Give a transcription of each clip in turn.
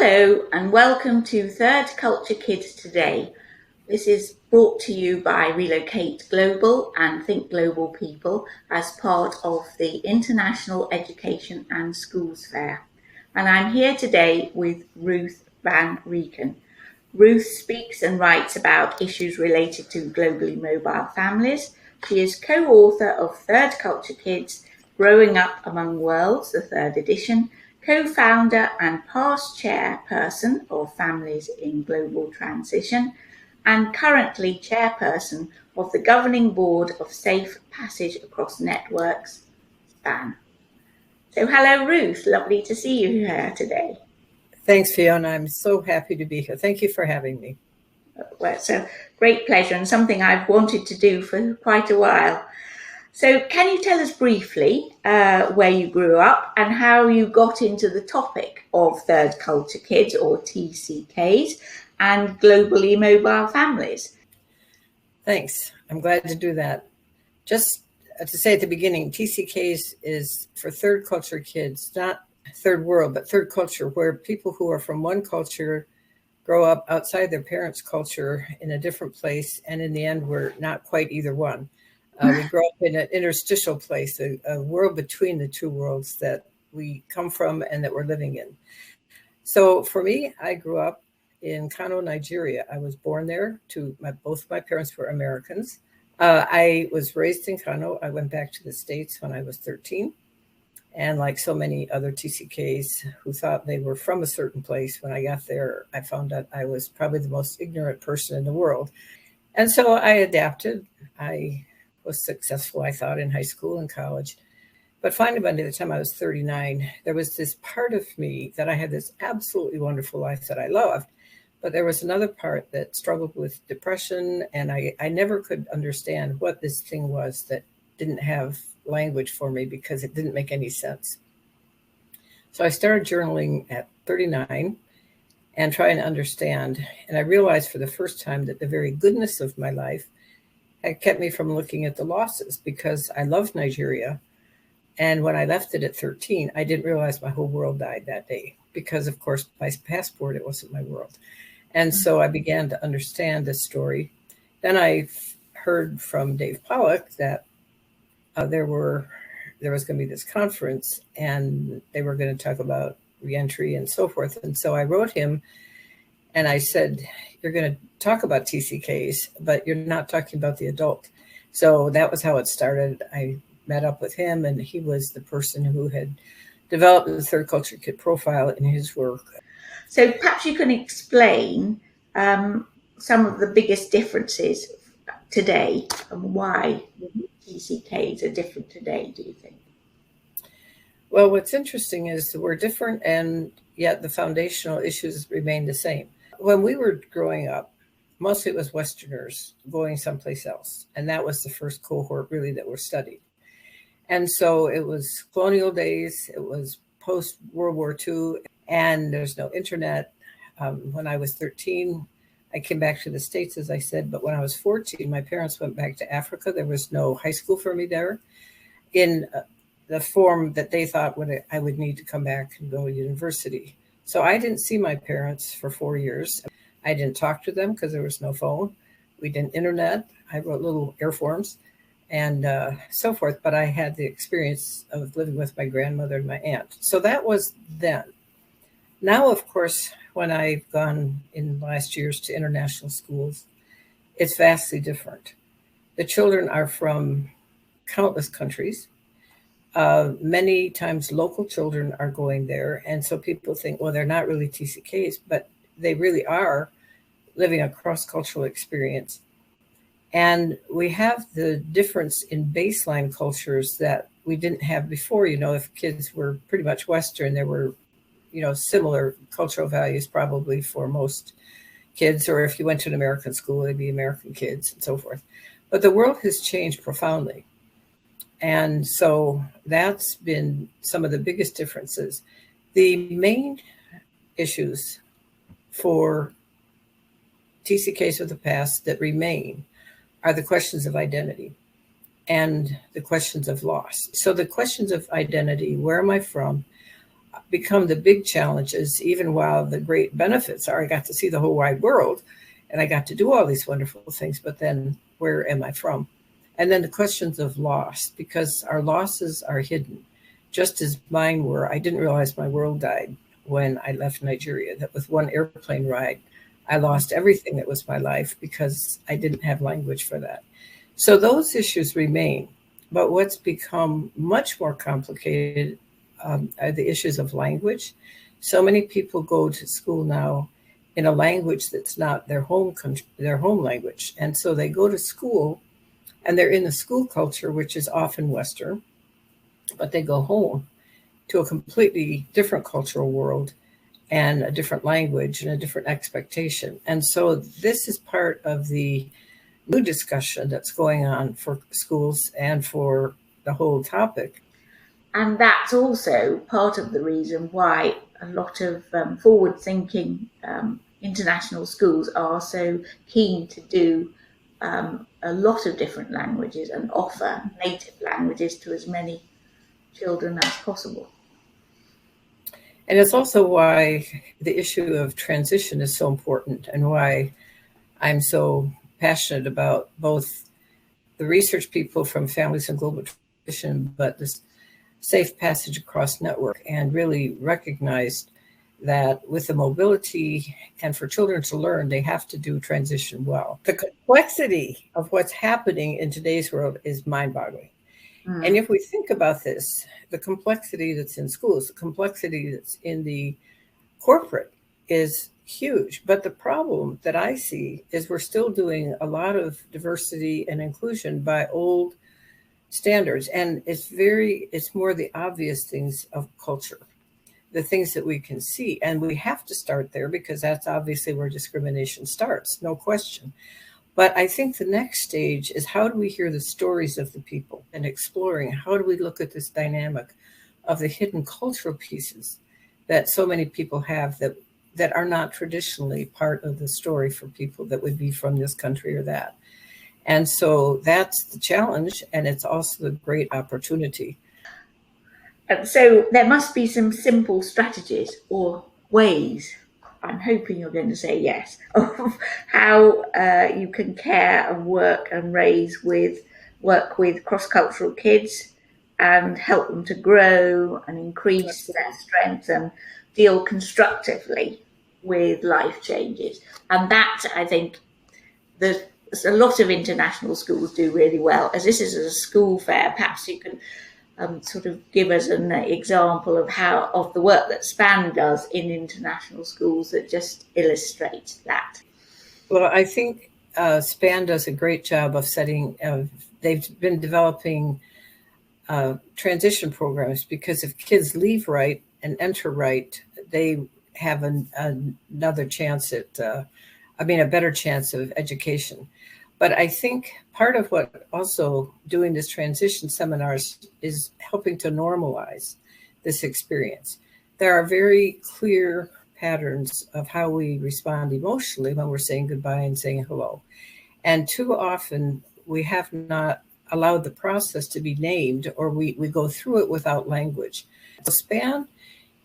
Hello and welcome to Third Culture Kids Today. This is brought to you by Relocate Global and Think Global People as part of the International Education and Schools Fair. And I'm here today with Ruth Van Reken. Ruth speaks and writes about issues related to globally mobile families. She is co-author of Third Culture Kids, Growing Up Among Worlds, the third edition, co-founder and past chairperson of Families in Global Transition, and currently chairperson of the governing board of Safe Passage Across Networks, SPAN. So hello, Ruth. Lovely to see you here today. Thanks, Fiona. I'm so happy to be here. Thank you for having me. Well, it's a great pleasure and something I've wanted to do for quite a while. So can you tell us briefly where you grew up and how you got into the topic of Third Culture Kids, or TCKs, and globally mobile families? Thanks. I'm glad to do that. Just to say at the beginning, TCKs is for Third Culture Kids, not Third World, but Third Culture, where people who are from one culture grow up outside their parents' culture in a different place, and in the end, we're not quite either one. We grow up in an interstitial place, a world between the two worlds that we come from and that we're living in. So for me, I grew up in Kano, Nigeria. I was born there. Both my parents were Americans. I was raised in Kano. I went back to the States when I was 13. And like so many other TCKs who thought they were from a certain place, when I got there, I found out I was probably the most ignorant person in the world. And so I adapted. I was successful, I thought, in high school and college. But finally, by the time I was 39, there was this part of me that I had this absolutely wonderful life that I loved. But there was another part that struggled with depression, and I never could understand what this thing was that didn't have language for me because it didn't make any sense. So I started journaling at 39 and trying to understand. And I realized for the first time that the very goodness of my life had kept me from looking at the losses, because I loved Nigeria. And when I left it at 13, I didn't realize my whole world died that day because, of course, by passport, it wasn't my world. And so I began to understand this story. Then I heard from Dave Pollock that there was going to be this conference and they were going to talk about reentry and so forth. And so I wrote him and I said, you're going to talk about TCKs, but you're not talking about the adult. So that was how it started. I met up with him, and he was the person who had developed the Third Culture Kid profile in his work. So perhaps you can explain some of the biggest differences today and why TCKs are different today, do you think? Well, what's interesting is that we're different, and yet the foundational issues remain the same. When we were growing up, mostly it was Westerners going someplace else. And that was the first cohort really that were studied. And so it was colonial days, it was post-World War II, and there's no internet. When I was 13, I came back to the States, as I said, but when I was 14, my parents went back to Africa. There was no high school for me there in the form that they thought I would need to come back and go to university. So I didn't see my parents for 4 years. I didn't talk to them because there was no phone. We didn't internet. I wrote little air forms and so forth. But I had the experience of living with my grandmother and my aunt. So that was then. Now, of course, when I've gone in the last years to international schools, it's vastly different. The children are from countless countries. Many times local children are going there. And so people think, well, they're not really TCKs, but they really are living a cross-cultural experience. And we have the difference in baseline cultures that we didn't have before. You know, if kids were pretty much Western, there were, similar cultural values probably for most kids. Or if you went to an American school, it'd be American kids and so forth. But the world has changed profoundly. And so that's been some of the biggest differences. The main issues for TCKs of the past that remain are the questions of identity and the questions of loss. So the questions of identity, where am I from? become the big challenges, even while the great benefits are I got to see the whole wide world and I got to do all these wonderful things, but then where am I from? And then the questions of loss, because our losses are hidden, just as mine were. I didn't realize my world died when I left Nigeria, that with one airplane ride, I lost everything that was my life because I didn't have language for that. So those issues remain. But what's become much more complicated are the issues of language. So many people go to school now in a language that's not their home country, their home language. And so they go to school and they're in the school culture, which is often Western, but they go home to a completely different cultural world and a different language and a different expectation. And so this is part of the new discussion that's going on for schools and for the whole topic. And that's also part of the reason why a lot of forward-thinking international schools are so keen to do a lot of different languages and offer native languages to as many children as possible. And it's also why the issue of transition is so important and why I'm so passionate about both the research people from Families and Global Transition, but this Safe Passage Across network, and really recognized that with the mobility and for children to learn, they have to do transition well. The complexity of what's happening in today's world is mind-boggling. And if we think about this, the complexity that's in schools, the complexity that's in the corporate is huge. But the problem that I see is we're still doing a lot of diversity and inclusion by old standards. And it's more the obvious things of culture, the things that we can see. And we have to start there because that's obviously where discrimination starts, no question. But I think the next stage is how do we hear the stories of the people and exploring how do we look at this dynamic of the hidden cultural pieces that so many people have that are not traditionally part of the story for people that would be from this country or that. And so that's the challenge, and it's also the great opportunity. So there must be some simple strategies or ways, I'm hoping you're going to say yes, of how you can care and work and work with cross-cultural kids and help them to grow and increase their strength and deal constructively with life changes. And that, I think, a lot of international schools do really well. As this is a school fair, perhaps you can sort of give us an example of the work that SPAN does in international schools that just illustrates that. Well, I think SPAN does a great job of they've been developing transition programs because if kids leave right and enter right, they have another chance a better chance of education. But I think part of what also doing this transition seminars is helping to normalize this experience. There are very clear patterns of how we respond emotionally when we're saying goodbye and saying hello. And too often we have not allowed the process to be named, or we go through it without language. So SPAN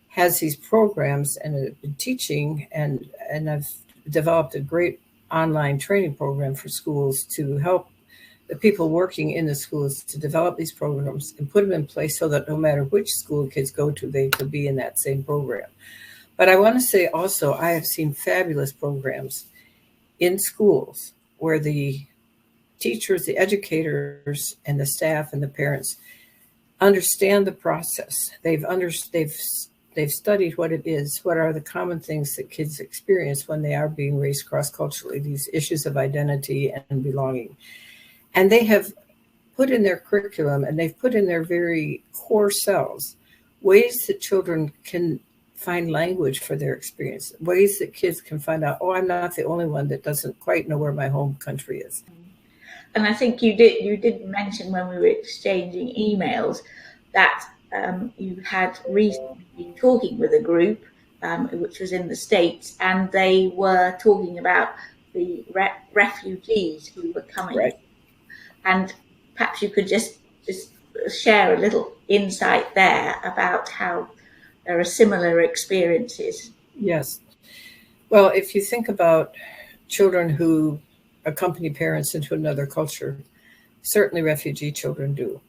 has these programs and I've been teaching and I've developed a great online training program for schools to help the people working in the schools to develop these programs and put them in place so that no matter which school kids go to, they could be in that same program. But I want to say also, I have seen fabulous programs in schools where the teachers, the educators, and the staff and the parents understand the process. They've studied what it is, what are the common things that kids experience when they are being raised cross-culturally, these issues of identity and belonging. And they have put in their curriculum and they've put in their very core selves ways that children can find language for their experience, ways that kids can find out, oh, I'm not the only one that doesn't quite know where my home country is. And I think you did mention when we were exchanging emails that you had recently been talking with a group which was in the States, and they were talking about the refugees who were coming. Right. And perhaps you could just share a little insight there about how there are similar experiences. Yes. Well, if you think about children who accompany parents into another culture, certainly refugee children do.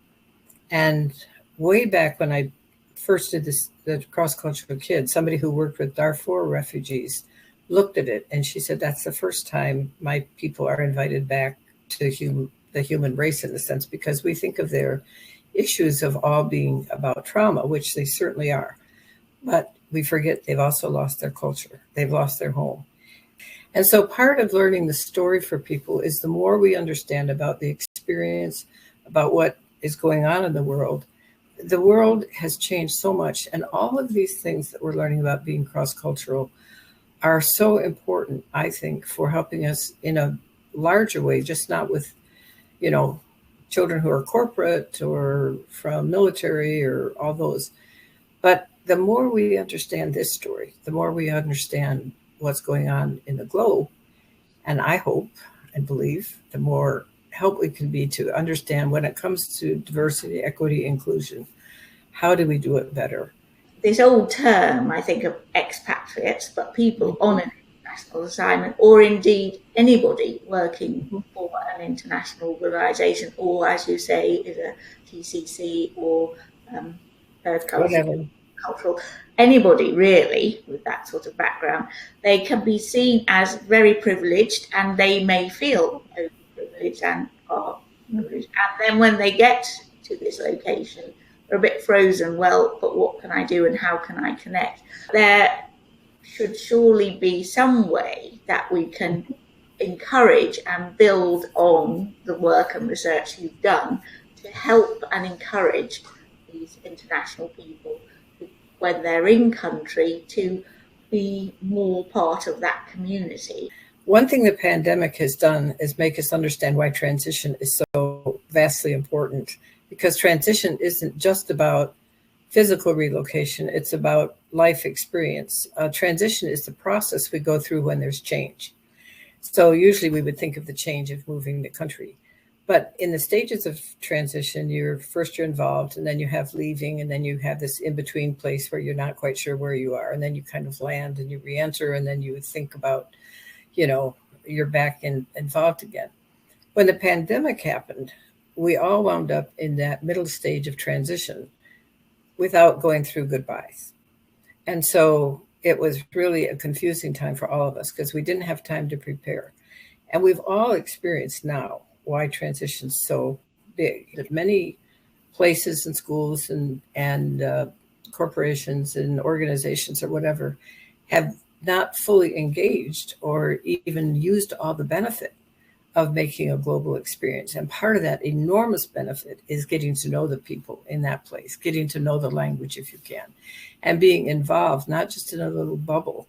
And way back when I first did this, the cross-cultural kids, somebody who worked with Darfur refugees looked at it and she said, that's the first time my people are invited back to the human race, in a sense, because we think of their issues of all being about trauma, which they certainly are. But we forget they've also lost their culture. They've lost their home. And so part of learning the story for people is the more we understand about the experience, about what is going on in the world has changed so much. And all of these things that we're learning about being cross-cultural are so important, I think, for helping us in a larger way, just not with, children who are corporate or from military or all those. But the more we understand this story, the more we understand what's going on in the globe. And I hope and believe the more help we can be to understand when it comes to diversity, equity, inclusion, how do we do it better? This old term, I think, of expatriates, but people on an international assignment, or indeed anybody working for an international organisation, or as you say, is a TCC or third cultural, anybody really with that sort of background, they can be seen as very privileged, and they may feel overprivileged and are privileged. And then when they get to this location, they're a bit frozen. Well, but what can I do and how can I connect? There should surely be some way that we can encourage and build on the work and research you've done to help and encourage these international people, when they're in country, to be more part of that community. One thing the pandemic has done is make us understand why transition is so vastly important, because transition isn't just about physical relocation, it's about life experience. Transition is the process we go through when there's change. So usually we would think of the change of moving the country. But in the stages of transition, you're involved, and then you have leaving, and then you have this in-between place where you're not quite sure where you are. And then you kind of land and you re-enter, and then you think about, you're back involved again. When the pandemic happened, we all wound up in that middle stage of transition without going through goodbyes. And so it was really a confusing time for all of us because we didn't have time to prepare. And we've all experienced now why transition's so big. That many places and schools and corporations and organizations or whatever have not fully engaged or even used all the benefit of making a global experience. And part of that enormous benefit is getting to know the people in that place, getting to know the language if you can, and being involved, not just in a little bubble,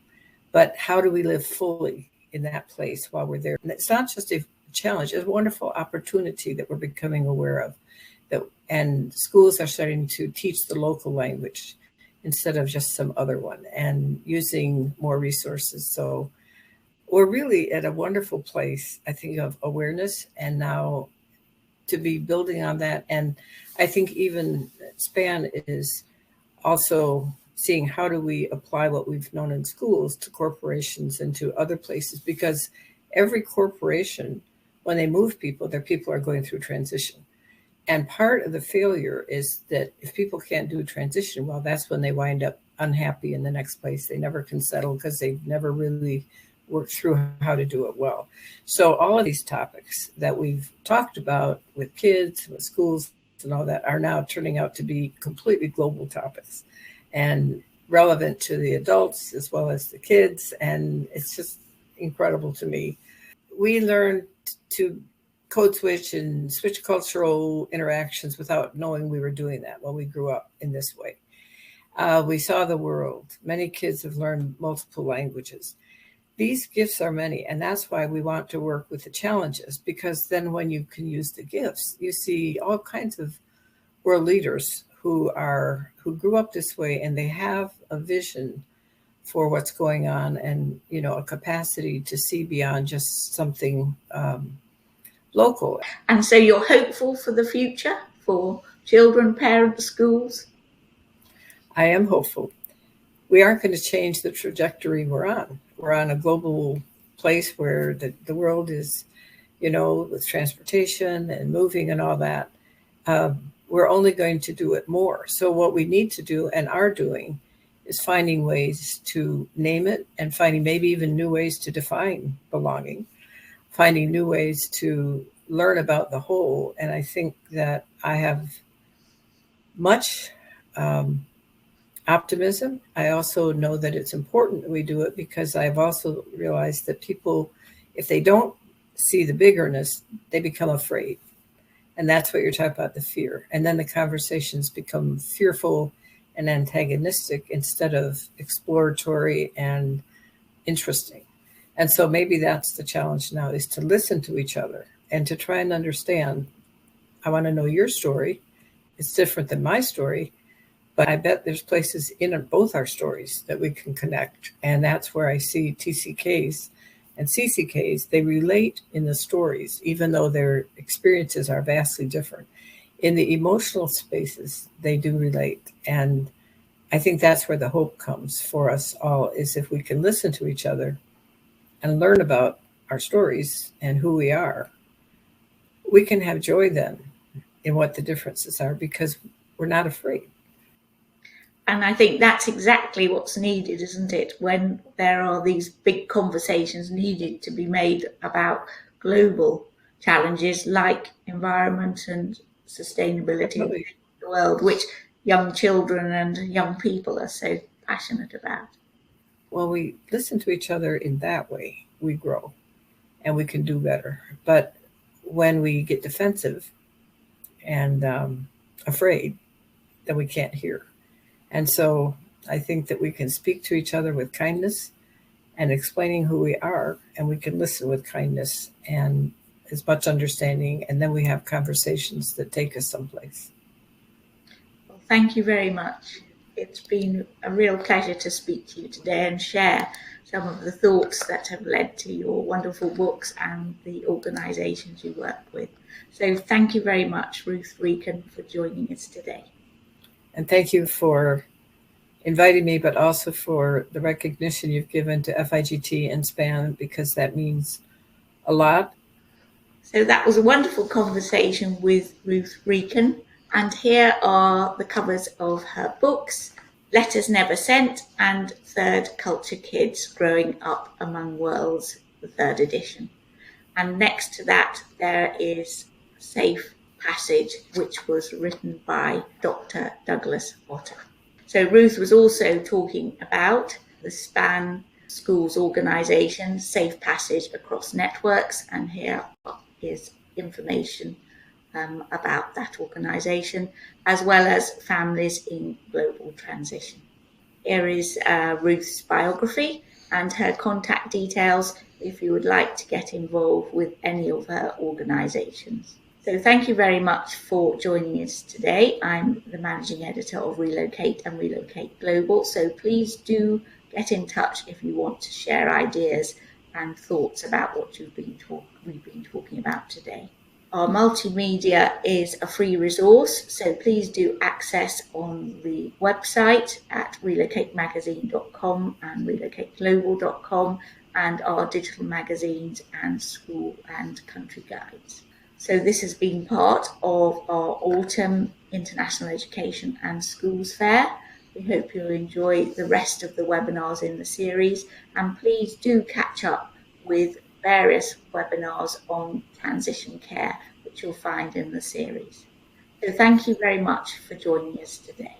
but how do we live fully in that place while we're there? And it's not just a challenge, it's a wonderful opportunity that we're becoming aware of. And schools are starting to teach the local language instead of just some other one, and using more resources. So we're really at a wonderful place, I think, of awareness, and now to be building on that. And I think even SPAN is also seeing how do we apply what we've known in schools to corporations and to other places, because every corporation, when they move people, their people are going through transition. And part of the failure is that if people can't do a transition, well, that's when they wind up unhappy in the next place. They never can settle because they've never really worked through how to do it well. So all of these topics that we've talked about with kids, with schools and all that are now turning out to be completely global topics and relevant to the adults as well as the kids. And it's just incredible to me. We learned to code switch and switch cultural interactions without knowing we were doing that when we grew up in this way. We saw the world. Many kids have learned multiple languages. These gifts are many, and that's why we want to work with the challenges, because then when you can use the gifts, you see all kinds of world leaders who grew up this way, and they have a vision for what's going on, and a capacity to see beyond just something local. And so you're hopeful for the future for children, parents, schools? I am hopeful. we aren't going to change the trajectory we're on. We're on a global place where the world is, with transportation and moving and all that. We're only going to do it more. So what we need to do and are doing is finding ways to name it and finding maybe even new ways to define belonging, finding new ways to learn about the whole. And I think that I have much optimism. I also know that it's important that we do it because I've also realized that people, if they don't see the biggerness, they become afraid. And that's what you're talking about, the fear. And then the conversations become fearful and antagonistic instead of exploratory and interesting. And so maybe that's the challenge now, is to listen to each other and to try and understand. I want to know your story. It's different than my story, but I bet there's places in both our stories that we can connect. And that's where I see TCKs and CCKs, they relate in the stories, even though their experiences are vastly different. In the emotional spaces, they do relate. And I think that's where the hope comes for us all, is if we can listen to each other and learn about our stories and who we are, we can have joy then in what the differences are because we're not afraid. And I think that's exactly what's needed, isn't it? When there are these big conversations needed to be made about global challenges like environment and sustainability in the world, which young children and young people are so passionate about. Well, we listen to each other in that way, we grow and we can do better. But when we get defensive and afraid, then we can't hear. And so I think that we can speak to each other with kindness and explaining who we are, and we can listen with kindness and as much understanding, and then we have conversations that take us someplace. Well, thank you very much. It's been a real pleasure to speak to you today and share some of the thoughts that have led to your wonderful books and the organisations you work with. So thank you very much, Ruth Reken, for joining us today. And thank you for inviting me, but also for the recognition you've given to FIGT and SPAN, because that means a lot. So that was a wonderful conversation with Ruth Reken. And here are the covers of her books, Letters Never Sent and Third Culture Kids Growing Up Among Worlds, the third edition. And next to that, there is Safe Passage, which was written by Dr. Douglas Otter. So Ruth was also talking about the SPAN Schools organisation, Safe Passage Across Networks, and here is information about that organisation, as well as Families in Global Transition. Here is Ruth's biography and her contact details if you would like to get involved with any of her organisations. So thank you very much for joining us today. I'm the managing editor of Relocate and Relocate Global, so please do get in touch if you want to share ideas and thoughts about what we've been talking about today. Our multimedia is a free resource, so please do access on the website at relocatemagazine.com and relocateglobal.com, and our digital magazines and school and country guides. So this has been part of our Autumn International Education and Schools Fair. We hope you'll enjoy the rest of the webinars in the series, and please do catch up with various webinars on transition care, which you'll find in the series. So thank you very much for joining us today.